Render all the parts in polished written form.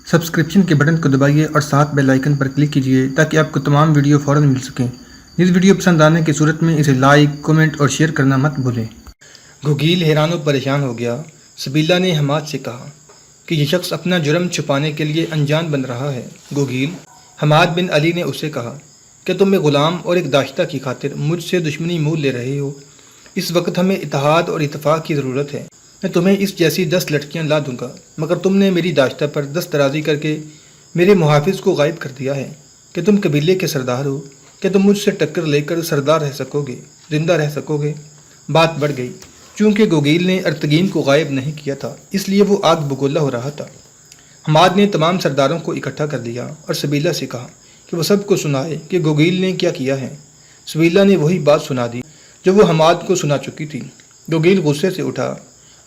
Subscription کے button کو دبائیے اور ساتھ بیل آئیکن پر کلک کیجیے تاکہ آپ کو تمام ویڈیو فوراً مل سکیں۔ اس ویڈیو پسند آنے کی صورت میں اسے لائک، کمنٹ اور شیئر کرنا مت بھولیں۔ گوگیل حیران و پریشان ہو گیا۔ سبیلہ نے حماد سے کہا کہ یہ شخص اپنا جرم چھپانے کے لیے انجان بن رہا ہے۔ گوگیل، حماد بن علی نے اسے کہا کہ تم ایک غلام اور ایک داشتہ کی خاطر مجھ سے دشمنی مول لے رہے ہو۔ اس وقت ہمیں اتحاد اور اتفاق کی ضرورت ہے۔ میں تمہیں اس جیسی 10 لڑکیاں لا دوں گا، مگر تم نے میری داشتہ پر دست درازی کر کے میرے محافظ کو غائب کر دیا ہے کہ تم قبیلے کے سردار ہو، کہ تم مجھ سے ٹکر لے کر سردار رہ سکو گے، زندہ رہ سکو گے۔ بات بڑھ گئی۔ چونکہ گوگیل نے ارتگین کو غائب نہیں کیا تھا، اس لیے وہ آگ بگولا ہو رہا تھا۔ حماد نے تمام سرداروں کو اکٹھا کر لیا اور سبیلہ سے کہا کہ وہ سب کو سنائے کہ گوگیل نے کیا کیا ہے۔ سبیلہ نے وہی بات سنا دی جو وہ حماد کو سنا چکی تھی۔ گوگیل غصے سے اٹھا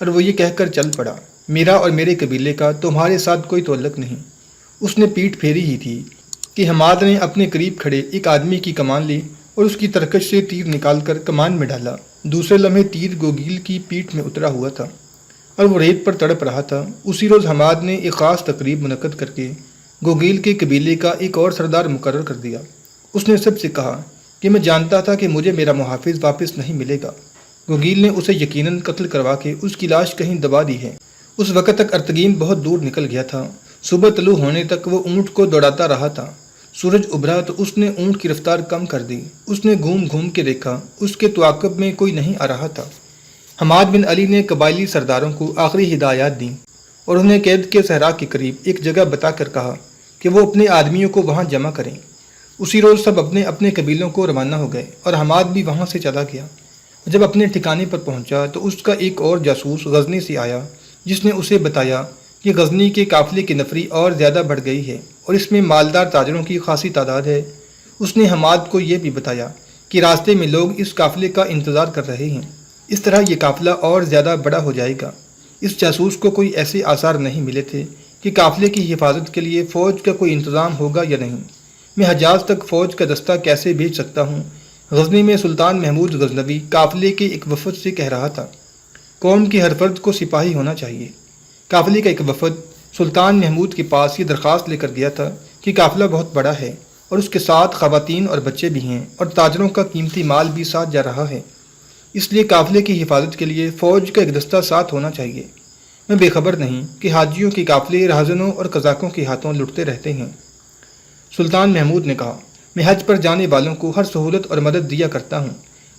اور وہ یہ کہہ کر چل پڑا، میرا اور میرے قبیلے کا تمہارے ساتھ کوئی تعلق نہیں۔ اس نے پیٹھ پھیری ہی تھی کہ حماد نے اپنے قریب کھڑے ایک آدمی کی کمان لی اور اس کی ترکش سے تیر نکال کر کمان میں ڈالا۔ دوسرے لمحے تیر گوگیل کی پیٹھ میں اترا ہوا تھا اور وہ ریت پر تڑپ رہا تھا۔ اسی روز حماد نے ایک خاص تقریب منعقد کر کے گوگیل کے قبیلے کا ایک اور سردار مقرر کر دیا۔ اس نے سب سے کہا کہ میں جانتا تھا کہ مجھے میرا محافظ واپس نہیں ملے گا۔ گوگیل نے اسے یقیناً قتل کروا کے اس کی لاش کہیں دبا دی ہے۔ اس وقت تک ارتگین بہت دور نکل گیا تھا۔ صبح طلوع ہونے تک وہ اونٹ کو دوڑاتا رہا تھا۔ سورج ابھرا تو اس نے اونٹ کی رفتار کم کر دی۔ اس نے گھوم گھوم کے دیکھا، اس کے تعاقب میں کوئی نہیں آ رہا تھا۔ حماد بن علی نے قبائلی سرداروں کو آخری ہدایات دیں اور انہیں قید کے صحرا کے قریب ایک جگہ بتا کر کہا کہ وہ اپنے آدمیوں کو وہاں جمع کریں۔ اسی روز سب اپنے اپنے قبیلوں کو روانہ ہو گئے اور حماد بھی وہاں سے چلا گیا۔ جب اپنے ٹھکانے پر پہنچا تو اس کا ایک اور جاسوس غزنی سے آیا، جس نے اسے بتایا کہ غزنی کے قافلے کی نفری اور زیادہ بڑھ گئی ہے اور اس میں مالدار تاجروں کی خاصی تعداد ہے۔ اس نے حماد کو یہ بھی بتایا کہ راستے میں لوگ اس قافلے کا انتظار کر رہے ہیں، اس طرح یہ قافلہ اور زیادہ بڑا ہو جائے گا۔ اس جاسوس کو کوئی ایسے آثار نہیں ملے تھے کہ قافلے کی حفاظت کے لیے فوج کا کوئی انتظام ہوگا یا نہیں۔ میں حجاز تک فوج کا دستہ کیسے بھیج سکتا ہوں؟ غزنی میں سلطان محمود غزنوی قافلے کے ایک وفد سے کہہ رہا تھا، قوم کے ہر فرد کو سپاہی ہونا چاہیے۔ قافلے کا ایک وفد سلطان محمود کے پاس یہ درخواست لے کر گیا تھا کہ قافلہ بہت بڑا ہے اور اس کے ساتھ خواتین اور بچے بھی ہیں اور تاجروں کا قیمتی مال بھی ساتھ جا رہا ہے، اس لیے قافلے کی حفاظت کے لیے فوج کا ایک دستہ ساتھ ہونا چاہیے۔ میں بے خبر نہیں کہ حاجیوں کے قافلے رہزنوں اور قزاقوں کے ہاتھوں لٹتے رہتے ہیں۔ سلطان محمود نے کہا، میں حج پر جانے والوں کو ہر سہولت اور مدد دیا کرتا ہوں،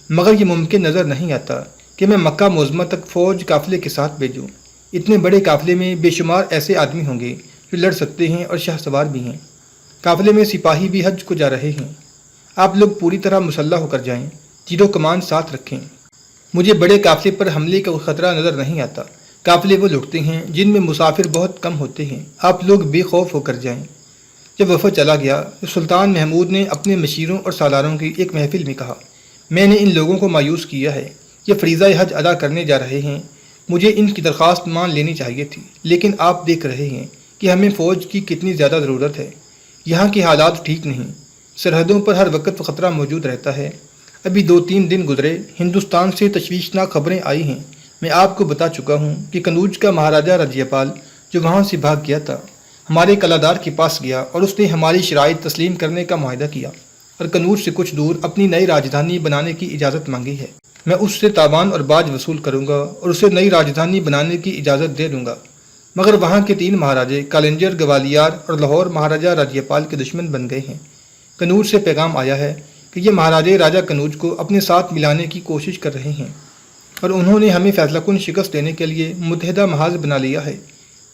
مگر یہ ممکن نظر نہیں آتا کہ میں مکہ معظمہ تک فوج قافلے کے ساتھ بھیجوں۔ اتنے بڑے قافلے میں بے شمار ایسے آدمی ہوں گے جو لڑ سکتے ہیں اور شاہ سوار بھی ہیں۔ قافلے میں سپاہی بھی حج کو جا رہے ہیں۔ آپ لوگ پوری طرح مسلح ہو کر جائیں، تیر و کمان ساتھ رکھیں۔ مجھے بڑے قافلے پر حملے کا خطرہ نظر نہیں آتا۔ قافلے وہ لٹتے ہیں جن میں مسافر بہت کم ہوتے ہیں۔ آپ لوگ بے خوف ہو کر جائیں۔ جب وفد چلا گیا تو سلطان محمود نے اپنے مشیروں اور سالاروں کی ایک محفل میں کہا، میں نے ان لوگوں کو مایوس کیا ہے۔ یہ فریضہ حج ادا کرنے جا رہے ہیں، مجھے ان کی درخواست مان لینی چاہیے تھی، لیکن آپ دیکھ رہے ہیں کہ ہمیں فوج کی کتنی زیادہ ضرورت ہے۔ یہاں کے حالات ٹھیک نہیں، سرحدوں پر ہر وقت خطرہ موجود رہتا ہے۔ ابھی 2-3 دن گزرے، ہندوستان سے تشویشناک خبریں آئی ہیں۔ میں آپ کو بتا چکا ہوں کہ کنوج کا مہاراجہ راجیپال جو وہاں سے بھاگ گیا تھا، ہمارے کلادار کے پاس گیا اور اس نے ہماری شرائط تسلیم کرنے کا معاہدہ کیا اور کنوج سے کچھ دور اپنی نئی راجدھانی بنانے کی اجازت مانگی ہے۔ میں اس سے تاوان اور باج وصول کروں گا اور اسے نئی راجدھانی بنانے کی اجازت دے دوں گا، مگر وہاں کے 3 مہاراجے کالنجر، گوالیار اور لاہور مہاراجہ راجیپال کے دشمن بن گئے ہیں۔ کنوج سے پیغام آیا ہے کہ یہ مہاراجے راجہ کنوج کو اپنے ساتھ ملانے کی کوشش کر رہے ہیں اور انہوں نے ہمیں فیصلہ کن شکست دینے کے لیے متحدہ محاذ بنا لیا ہے۔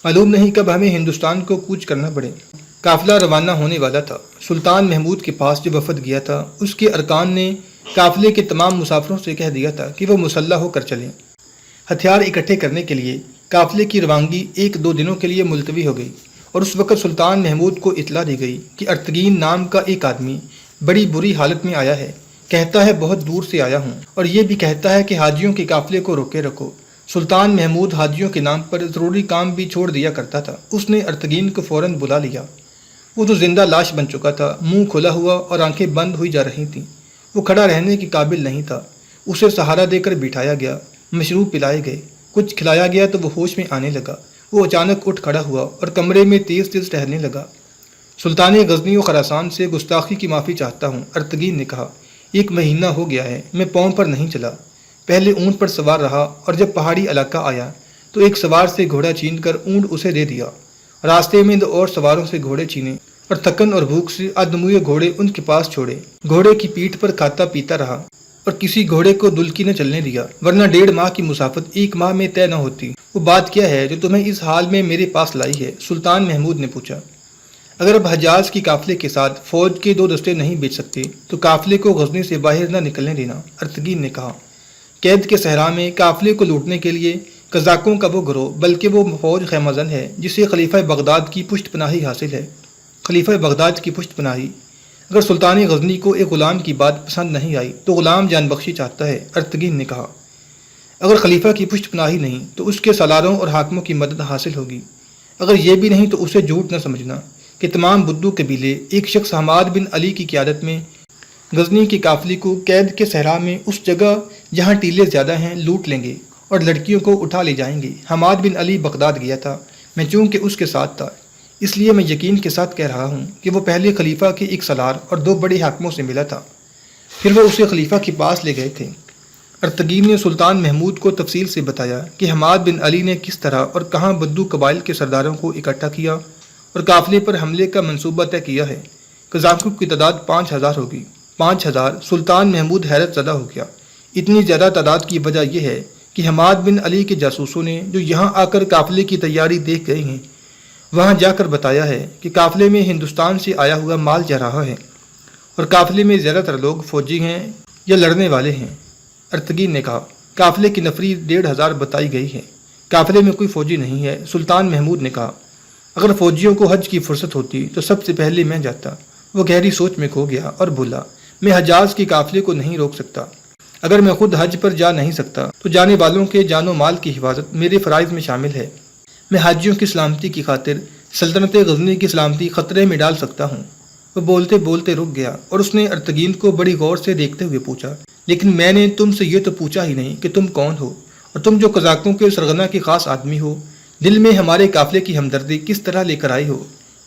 معلوم نہیں کب ہمیں ہندوستان کو کوچ کرنا پڑے۔ قافلہ روانہ ہونے والا تھا۔ سلطان محمود کے پاس جو وفد گیا تھا، اس کے ارکان نے قافلے کے تمام مسافروں سے کہہ دیا تھا کہ وہ مسلح ہو کر چلیں۔ ہتھیار اکٹھے کرنے کے لیے قافلے کی روانگی 1-2 دنوں کے لیے ملتوی ہو گئی اور اس وقت سلطان محمود کو اطلاع دی گئی کہ ارتگین نام کا ایک آدمی بڑی بری حالت میں آیا ہے، کہتا ہے بہت دور سے آیا ہوں، اور یہ بھی کہتا ہے کہ حاجیوں کے قافلے کو روکے رکھو۔ سلطان محمود حاجیوں کے نام پر ضروری کام بھی چھوڑ دیا کرتا تھا۔ اس نے ارتگین کو فوراً بلا لیا۔ وہ تو زندہ لاش بن چکا تھا، منہ کھلا ہوا اور آنکھیں بند ہوئی جا رہی تھیں۔ وہ کھڑا رہنے کے قابل نہیں تھا۔ اسے سہارا دے کر بٹھایا گیا، مشروب پلائے گئے، کچھ کھلایا گیا تو وہ ہوش میں آنے لگا۔ وہ اچانک اٹھ کھڑا ہوا اور کمرے میں تیز تیز ٹہلنے لگا۔ سلطان غزنی و خراسان سے گستاخی کی معافی چاہتا ہوں، ارتگین نے کہا۔ 1 مہینہ ہو گیا ہے میں پاؤں پر نہیں چلا۔ پہلے اونٹ پر سوار رہا اور جب پہاڑی علاقہ آیا تو ایک سوار سے گھوڑا چھین کر اونٹ اسے دے دیا۔ راستے میں 2 اور سواروں سے گھوڑے چھینے اور تھکن اور بھوک سے آدموئے گھوڑے ان کے پاس چھوڑے۔ گھوڑے کی پیٹھ پر کھاتا پیتا رہا اور کسی گھوڑے کو دلکی نہ چلنے دیا، ورنہ 1.5 ماہ کی مسافت 1 ماہ میں طے نہ ہوتی۔ وہ بات کیا ہے جو تمہیں اس حال میں میرے پاس لائی ہے؟ سلطان محمود نے پوچھا۔ اگر اب حجاز کی قافلے کے ساتھ فوج کے 2 دستے نہیں بیچ سکتے تو قافلے کو غزنی سے باہر نہ نکلنے دینا، ارتگین نے کہا۔ قید کے صحرا میں قافلے کو لوٹنے کے لیے قزاقوں کا وہ گروہ، بلکہ وہ فوج خیمہ زن ہے جسے خلیفہ بغداد کی پشت پناہی حاصل ہے۔ خلیفہ بغداد کی پشت پناہی۔ اگر سلطان غزنی کو ایک غلام کی بات پسند نہیں آئی تو غلام جان بخشی چاہتا ہے، ارتگین نے کہا۔ اگر خلیفہ کی پشت پناہی نہیں تو اس کے سالاروں اور حاکموں کی مدد حاصل ہوگی۔ اگر یہ بھی نہیں تو اسے جھوٹ نہ سمجھنا کہ تمام بدو قبیلے ایک شخص حماد بن علی کی قیادت میں غزنی کے قافلے کو قید کے صحرا میں اس جگہ جہاں ٹیلے زیادہ ہیں لوٹ لیں گے اور لڑکیوں کو اٹھا لے جائیں گے۔ حماد بن علی بغداد گیا تھا، میں چونکہ اس کے ساتھ تھا اس لیے میں یقین کے ساتھ کہہ رہا ہوں کہ وہ پہلے خلیفہ کے ایک سالار اور 2 بڑے حاکموں سے ملا تھا، پھر وہ اسے خلیفہ کے پاس لے گئے تھے۔ ارتگین نے سلطان محمود کو تفصیل سے بتایا کہ حماد بن علی نے کس طرح اور کہاں بدو قبائل کے سرداروں کو اکٹھا کیا اور قافلے پر حملے کا منصوبہ طے کیا ہے۔ قزاقوں کی تعداد 5000 ہوگی۔ 5000! سلطان محمود حیرت زدہ ہو گیا۔ اتنی زیادہ تعداد کی وجہ یہ ہے کہ حماد بن علی کے جاسوسوں نے جو یہاں آ کر قافلے کی تیاری دیکھ گئے ہیں وہاں جا کر بتایا ہے کہ قافلے میں ہندوستان سے آیا ہوا مال جا رہا ہے اور قافلے میں زیادہ تر لوگ فوجی ہیں یا لڑنے والے ہیں۔ ارتگین نے کہا۔ قافلے کی نفری 1500 بتائی گئی ہے، قافلے میں کوئی فوجی نہیں ہے، سلطان محمود نے کہا۔ اگر فوجیوں کو حج کی فرصت ہوتی تو سب سے پہلے میں جاتا۔ وہ گہری سوچ میں کھو گیا اور بولا، میں حجاز کے قافلے کو نہیں روک سکتا۔ اگر میں خود حج پر جا نہیں سکتا تو جانے والوں کے جان و مال کی حفاظت میرے فرائض میں شامل ہے۔ میں حاجیوں کی سلامتی کی خاطر سلطنت غزنی کی سلامتی خطرے میں ڈال سکتا ہوں۔ وہ بولتے بولتے رک گیا اور اس نے ارتگین کو بڑی غور سے دیکھتے ہوئے پوچھا، لیکن میں نے تم سے یہ تو پوچھا ہی نہیں کہ تم کون ہو، اور تم جو قزاقوں کے سرغنہ کے خاص آدمی ہو دل میں ہمارے قافلے کی ہمدردی کس طرح لے کر آئی ہو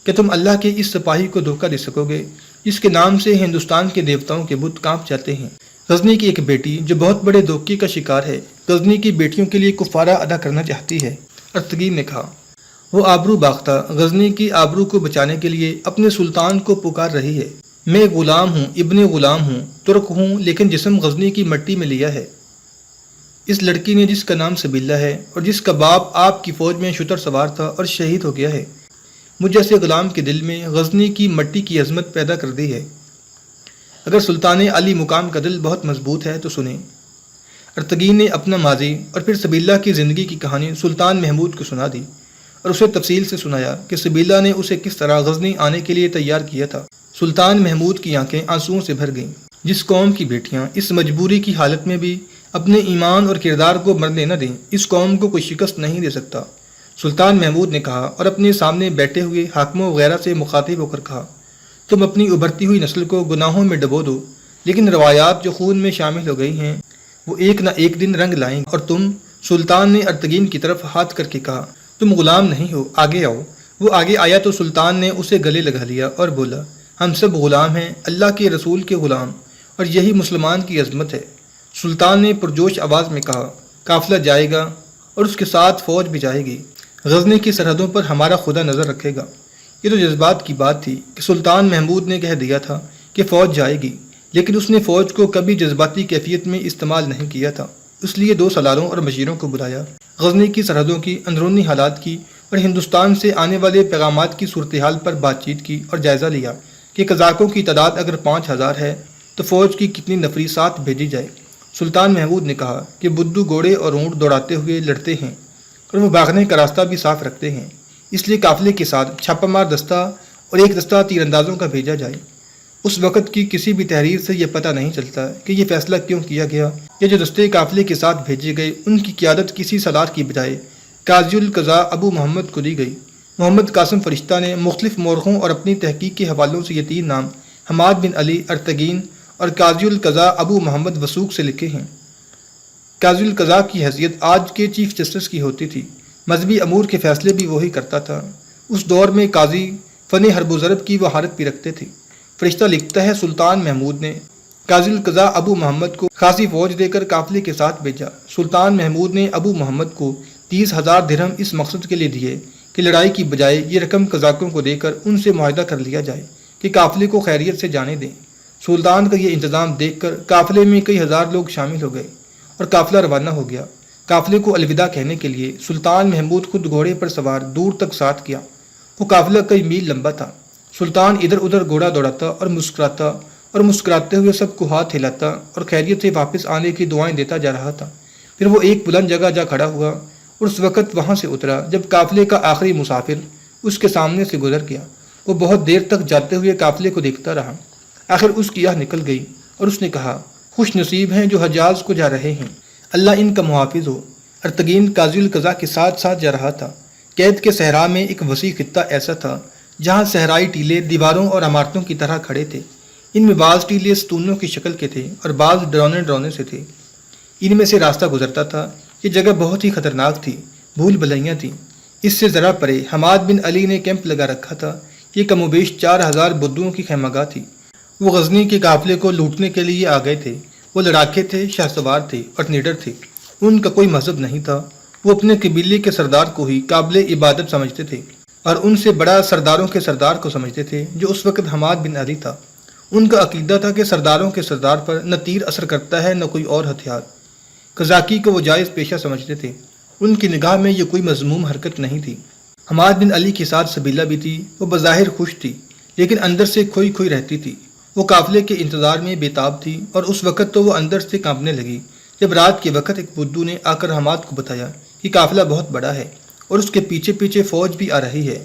کہ تم اللہ کے اس سپاہی کو دھوکہ دے سکو گے جس کے نام سے ہندوستان کے دیوتاؤں کے بت کانپ جاتے ہیں۔ غزنی کی ایک بیٹی جو بہت بڑے دھوکے کا شکار ہے غزنی کی بیٹیوں کے لیے کفارہ ادا کرنا چاہتی ہے، ارتگین نے کہا۔ وہ آبرو باختہ غزنی کی آبرو کو بچانے کے لیے اپنے سلطان کو پکار رہی ہے۔ میں غلام ہوں، ابن غلام ہوں، ترک ہوں، لیکن جسم غزنی کی مٹی میں لیا ہے۔ اس لڑکی نے جس کا نام سبیلہ ہے اور جس کا باپ آپ کی فوج میں شتر سوار تھا اور شہید ہو گیا ہے، مجھ جیسے غلام کے دل میں غزنی کی مٹی کی عظمت پیدا کر دی ہے۔ اگر سلطان علی مقام کا دل بہت مضبوط ہے تو سنیں۔ ارتگین نے اپنا ماضی اور پھر سبیلہ کی زندگی کی کہانی سلطان محمود کو سنا دی اور اسے تفصیل سے سنایا کہ سبیلہ نے اسے کس طرح غزنی آنے کے لیے تیار کیا تھا۔ سلطان محمود کی آنکھیں آنسوؤں سے بھر گئیں۔ جس قوم کی بیٹیاں اس مجبوری کی حالت میں بھی اپنے ایمان اور کردار کو مرنے نہ دیں، اس قوم کو کوئی شکست نہیں دے سکتا، سلطان محمود نے کہا اور اپنے سامنے بیٹھے ہوئے حاکموں وغیرہ سے مخاطب ہو کر کہا، تم اپنی ابھرتی ہوئی نسل کو گناہوں میں ڈبو دو، لیکن روایات جو خون میں شامل ہو گئی ہیں وہ ایک نہ ایک دن رنگ لائیں گی اور تم، سلطان نے ارتگین کی طرف ہاتھ کر کے کہا، تم غلام نہیں ہو، آگے آؤ۔ وہ آگے آیا تو سلطان نے اسے گلے لگا لیا اور بولا، ہم سب غلام ہیں، اللہ کے رسول کے غلام، اور یہی مسلمان کی عظمت ہے۔ سلطان نے پرجوش آواز میں کہا، قافلہ جائے گا اور اس کے ساتھ فوج بھی جائے گی، غزنی کی سرحدوں پر ہمارا خدا نظر رکھے گا۔ یہ تو جذبات کی بات تھی کہ سلطان محمود نے کہہ دیا تھا کہ فوج جائے گی، لیکن اس نے فوج کو کبھی جذباتی کیفیت میں استعمال نہیں کیا تھا، اس لیے 2 سالاروں اور مشیروں کو بلایا، غزنی کی سرحدوں کی اندرونی حالات کی اور ہندوستان سے آنے والے پیغامات کی صورتحال پر بات چیت کی اور جائزہ لیا کہ قزاقوں کی تعداد اگر 5000 ہے تو فوج کی کتنی نفری ساتھ بھیجی جائے۔ سلطان محمود نے کہا کہ بدو گھوڑے اور اونٹ دوڑاتے ہوئے لڑتے ہیں اور وہ بھاگنے کا راستہ بھی صاف رکھتے ہیں، اس لیے قافلے کے ساتھ چھاپہ مار دستہ اور ایک دستہ تیر اندازوں کا بھیجا جائے۔ اس وقت کی کسی بھی تحریر سے یہ پتہ نہیں چلتا کہ یہ فیصلہ کیوں کیا گیا، یا جو دستے قافلے کے ساتھ بھیجے گئے ان کی قیادت کسی سالار کی بجائے قاضی القضاء ابو محمد کو دی گئی۔ محمد قاسم فرشتہ نے مختلف مورخوں اور اپنی تحقیق کے حوالوں سے یہ 3 نام حماد بن علی، ارتگین اور قاضی القضاء ابو محمد وثوق سے لکھے ہیں۔ قاضی القضاء کی حیثیت آج کے چیف جسٹس کی ہوتی تھی، مذہبی امور کے فیصلے بھی وہی کرتا تھا۔ اس دور میں قاضی فن حرب و ضرب کی مہارت بھی رکھتے تھے۔ فرشتہ لکھتا ہے سلطان محمود نے قاضی القضاء ابو محمد کو خاصی فوج دے کر قافلے کے ساتھ بھیجا۔ سلطان محمود نے ابو محمد کو 30,000 درہم اس مقصد کے لیے دیے کہ لڑائی کی بجائے یہ رقم قزاقوں کو دے کر ان سے معاہدہ کر لیا جائے کہ قافلے کو خیریت سے جانے دیں۔ سلطان کا یہ انتظام دیکھ کر قافلے میں کئی ہزار لوگ شامل ہو گئے اور قافلہ روانہ ہو گیا۔ قافلے کو الوداع کہنے کے لیے سلطان محمود خود گھوڑے پر سوار دور تک ساتھ کیا۔ وہ قافلہ کئی میل لمبا تھا۔ سلطان ادھر ادھر گھوڑا دوڑاتا اور مسکراتے ہوئے سب کو ہاتھ ہلاتا اور خیریت سے واپس آنے کی دعائیں دیتا جا رہا تھا۔ پھر وہ ایک بلند جگہ جا کھڑا ہوا اور اس وقت وہاں سے اترا جب قافلے کا آخری مسافر اس کے سامنے سے گزر گیا۔ وہ بہت دیر تک جاتے ہوئے قافلے کو دیکھتا رہا۔ آخر اس کی آہ نکل گئی اور اس نے کہا، خوش نصیب ہیں جو حجاز کو جا رہے ہیں، اللہ ان کا محافظ ہو۔ ارتگین قاضی القضاء کے ساتھ ساتھ جا رہا تھا۔ قید کے صحرا میں ایک وسیع خطہ ایسا تھا جہاں صحرائی ٹیلے دیواروں اور عمارتوں کی طرح کھڑے تھے۔ ان میں بعض ٹیلے ستونوں کی شکل کے تھے اور بعض ڈرونے سے تھے۔ ان میں سے راستہ گزرتا تھا۔ یہ جگہ بہت ہی خطرناک تھی، بھول بھلائیاں تھیں۔ اس سے ذرا پرے حماد بن علی نے کیمپ لگا رکھا تھا۔ یہ کم و بیش 4,000 بدوؤں کی خیمہ گاہ تھی۔ وہ غزنی کے قافلے کو لوٹنے کے لیے آ گئے تھے۔ وہ لڑاکے تھے، شاہ سوار تھے اور نیڈر تھے۔ ان کا کوئی مذہب نہیں تھا۔ وہ اپنے قبیلے کے سردار کو ہی قابل عبادت سمجھتے تھے اور ان سے بڑا سرداروں کے سردار کو سمجھتے تھے جو اس وقت حماد بن علی تھا۔ ان کا عقیدہ تھا کہ سرداروں کے سردار پر نہ تیر اثر کرتا ہے نہ کوئی اور ہتھیار۔ قزاقی کو وہ جائز پیشہ سمجھتے تھے۔ ان کی نگاہ میں یہ کوئی مذموم حرکت نہیں تھی۔ حماد بن علی کے ساتھ سبیلہ بھی تھی۔ وہ بظاہر خوش تھی لیکن اندر سے کھوئی رہتی تھی۔ وہ قافلے کے انتظار میں بے تاب تھی اور اس وقت تو وہ اندر سے کانپنے لگی جب رات کے وقت ایک بدو نے آ کر حماد کو بتایا کہ قافلہ بہت بڑا ہے اور اس کے پیچھے پیچھے فوج بھی آ رہی ہے۔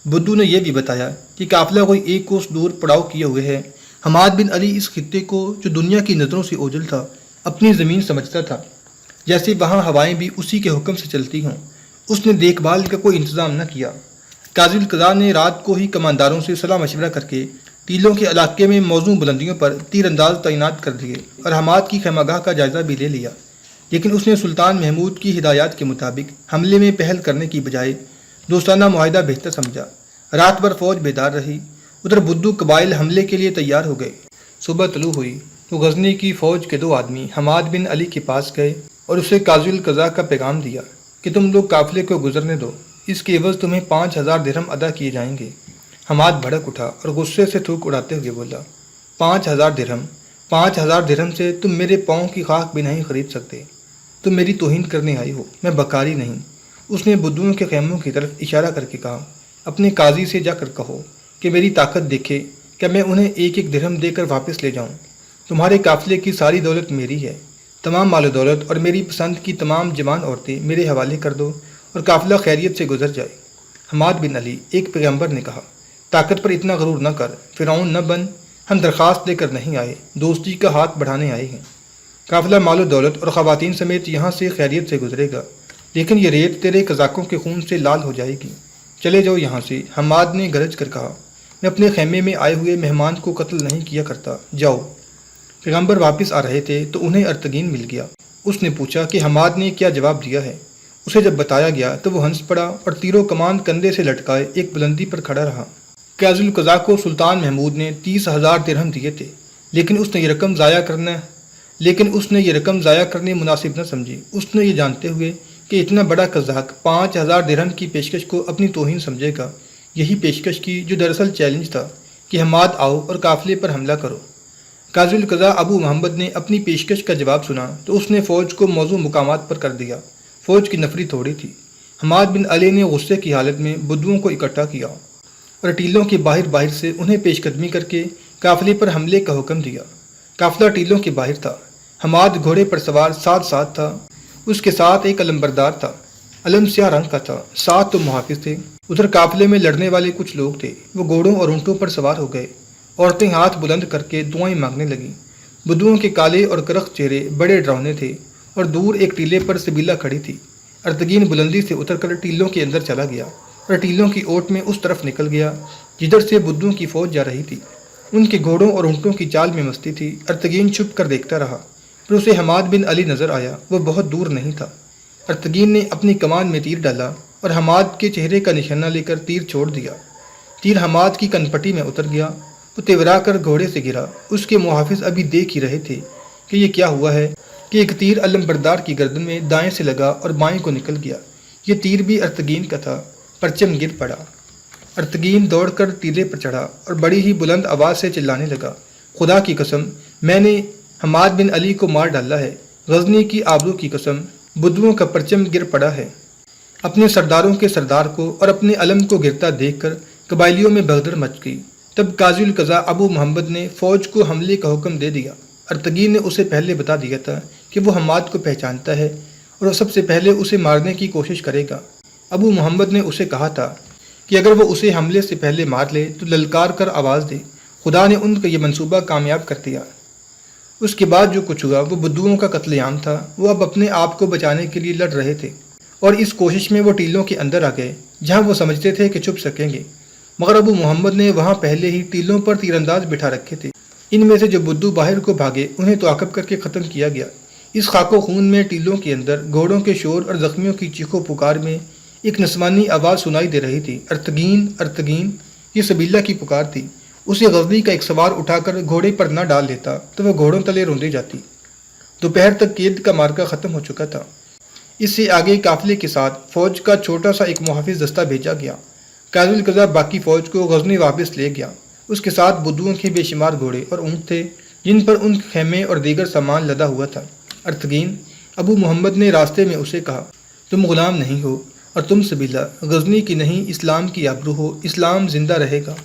بدو نے یہ بھی بتایا کہ قافلہ کوئی 1 کوس دور پڑاؤ کیے ہوئے ہے۔ حماد بن علی اس خطے کو جو دنیا کی نظروں سے اوجھل تھا اپنی زمین سمجھتا تھا، جیسے وہاں ہوائیں بھی اسی کے حکم سے چلتی ہوں۔ اس نے دیکھ بھال کا کوئی انتظام نہ کیا۔ قاضی القضاء نے رات کو ہی کمانداروں سے صلاح مشورہ کر کے ٹیلوں کے علاقے میں موزوں بلندیوں پر تیر انداز تعینات کر دیے اور حماد کی خیمہ گاہ کا جائزہ بھی لے لیا، لیکن اس نے سلطان محمود کی ہدایات کے مطابق حملے میں پہل کرنے کی بجائے دوستانہ معاہدہ بہتر سمجھا۔ رات بھر فوج بیدار رہی۔ ادھر بدو قبائل حملے کے لیے تیار ہو گئے۔ صبح طلوع ہوئی تو غزنی کی فوج کے 2 آدمی حماد بن علی کے پاس گئے اور اسے قاضی القضاء کا پیغام دیا کہ تم لوگ قافلے کو گزرنے دو، اس کے عوض تمہیں 5,000 درہم ادا کیے جائیں گے۔ حماد بھڑک اٹھا اور غصے سے تھوک اڑاتے ہوئے بولا، 5,000 درہم؟ 5,000 درہم سے تم میرے پاؤں کی خاک بھی نہیں خرید سکتے۔ تم میری توہین کرنے آئی ہو، میں بکاری نہیں۔ اس نے بدوؤں کے خیموں کی طرف اشارہ کر کے کہا، اپنے قاضی سے جا کر کہو کہ میری طاقت دیکھے کہ میں انہیں 1-1 درہم دے کر واپس لے جاؤں۔ تمہارے قافلے کی ساری دولت میری ہے، تمام مال و دولت اور میری پسند کی تمام جوان عورتیں میرے حوالے کر دو اور قافلہ خیریت سے گزر جائے۔ حماد بن علی، ایک پیغمبر نے کہا، طاقت پر اتنا غرور نہ کر، فرعون نہ بن۔ ہم درخواست لے کر نہیں آئے، دوستی کا ہاتھ بڑھانے آئے ہیں۔ قافلہ مال و دولت اور خواتین سمیت یہاں سے خیریت سے گزرے گا، لیکن یہ ریت تیرے قزاقوں کے خون سے لال ہو جائے گی۔ چلے جاؤ یہاں سے۔ حماد نے گرج کر کہا، میں اپنے خیمے میں آئے ہوئے مہمان کو قتل نہیں کیا کرتا، جاؤ۔ پیغمبر واپس آ رہے تھے تو انہیں ارتگین مل گیا۔ اس نے پوچھا کہ حماد نے کیا جواب دیا ہے۔ اسے جب بتایا گیا تو وہ ہنس پڑا اور تیرو کمان کندھے سے لٹکائے ایک بلندی پر کھڑا رہا۔ قاضی القضاء کو سلطان محمود نے 30,000 درہم دیے تھے، لیکن اس نے یہ رقم ضائع کرنے مناسب نہ سمجھی۔ اس نے یہ جانتے ہوئے کہ اتنا بڑا قزاق 5,000 درہم کی پیشکش کو اپنی توہین سمجھے گا، یہی پیشکش کی جو دراصل چیلنج تھا کہ حماد آؤ اور قافلے پر حملہ کرو۔ قاضی القضاء ابو محمد نے اپنی پیشکش کا جواب سنا تو اس نے فوج کو موزوں مقامات پر کر دیا۔ فوج کی نفری تھوڑی تھی۔ حماد بن علی نے غصے کی حالت میں بدوؤں کو اکٹھا کیا اور ٹیلوں کے باہر سے انہیں پیش قدمی کر کے قافلے پر حملے کا حکم دیا۔ قافلہ ٹیلوں کے باہر تھا۔ حماد گھوڑے پر سوار ساتھ تھا۔ اس کے ساتھ ایک علمبردار تھا۔ علم سیاہ رنگ کا تھا، 7 تو محافظ تھے۔ ادھر قافلے میں لڑنے والے کچھ لوگ تھے۔ وہ گھوڑوں اور اونٹوں پر سوار ہو گئے۔ عورتیں ہاتھ بلند کر کے دعائیں مانگنے لگیں۔ بدوؤں کے کالے اور کرخت چہرے بڑے ڈراؤنے تھے اور دور ایک ٹیلے پر سبیلہ کھڑی تھی۔ ارتگین بلندی سے اتر کر ٹیلوں کے اندر چلا گیا اور ٹیلوں کی اوٹ میں اس طرف نکل گیا جدھر سے بدوؤں کی فوج جا رہی تھی۔ ان کے گھوڑوں اور اونٹوں کی چال میں مستی تھی۔ ارتگین چھپ کر دیکھتا رہا، پھر اسے حماد بن علی نظر آیا۔ وہ بہت دور نہیں تھا۔ ارتگین نے اپنی کمان میں تیر ڈالا اور حماد کے چہرے کا نشانہ لے کر تیر چھوڑ دیا۔ تیر حماد کی کنپٹی میں اتر گیا۔ وہ تیورا کر گھوڑے سے گرا۔ اس کے محافظ ابھی دیکھ ہی رہے تھے کہ یہ کیا ہوا ہے کہ ایک تیر علم بردار کی گردن میں دائیں سے لگا اور بائیں کو نکل گیا۔ یہ تیر بھی ارتگین کا تھا۔ پرچم گر پڑا۔ ارتگین دوڑ کر ٹیلے پر چڑھا اور بڑی ہی بلند آواز سے چلانے لگا، خدا کی قسم، میں نے حماد بن علی کو مار ڈالا ہے۔ غزنی کی آبرو کی قسم، بدوؤں کا پرچم گر پڑا ہے۔ اپنے سرداروں کے سردار کو اور اپنے علم کو گرتا دیکھ کر قبائلیوں میں بھگدڑ مچ گئی۔ تب قاضی القضا ابو محمد نے فوج کو حملے کا حکم دے دیا۔ ارتگین نے اسے پہلے بتا دیا تھا کہ وہ حماد کو پہچانتا ہے اور وہ سب سے پہلے اسے مارنے کی کوشش کرے گا۔ ابو محمد نے اسے کہا تھا کہ اگر وہ اسے حملے سے پہلے مار لے تو للکار کر آواز دے۔ خدا نے ان کا یہ منصوبہ کامیاب کر دیا۔ اس کے بعد جو کچھ ہوا وہ بدوؤں کا قتل عام تھا۔ وہ اب اپنے آپ کو بچانے کے لیے لڑ رہے تھے اور اس کوشش میں وہ ٹیلوں کے اندر آ گئے جہاں وہ سمجھتے تھے کہ چھپ سکیں گے، مگر ابو محمد نے وہاں پہلے ہی ٹیلوں پر تیر انداز بٹھا رکھے تھے۔ ان میں سے جو بدو باہر کو بھاگے انہیں تو عاقب کر کے ختم کیا گیا۔ اس خاک و خون میں ٹیلوں کے اندر گھوڑوں کے شور اور زخمیوں کی چیخ و پکار میں ایک نسوانی آواز سنائی دے رہی تھی، ارتگین ارتگین۔ یہ سبیلہ کی پکار تھی۔ اسے غزنی کا ایک سوار اٹھا کر گھوڑے پر نہ ڈال لیتا تو وہ گھوڑوں تلے روندے جاتی۔ دوپہر تک قید کا مارکا ختم ہو چکا تھا۔ اس سے آگے قافلے کے ساتھ فوج کا چھوٹا سا ایک محافظ دستہ بھیجا گیا۔ قاضی القضا باقی فوج کو غزنی واپس لے گیا۔ اس کے ساتھ بدوؤں کے بے شمار گھوڑے اور اونٹ تھے جن پر ان کے خیمے اور دیگر سامان لدا ہوا تھا۔ ارتگین، ابو محمد نے راستے میں اسے کہا، تم غلام نہیں ہو اور تم سبیلہ، غزنی کی نہیں اسلام کی آبرو ہو، اسلام زندہ رہے گا۔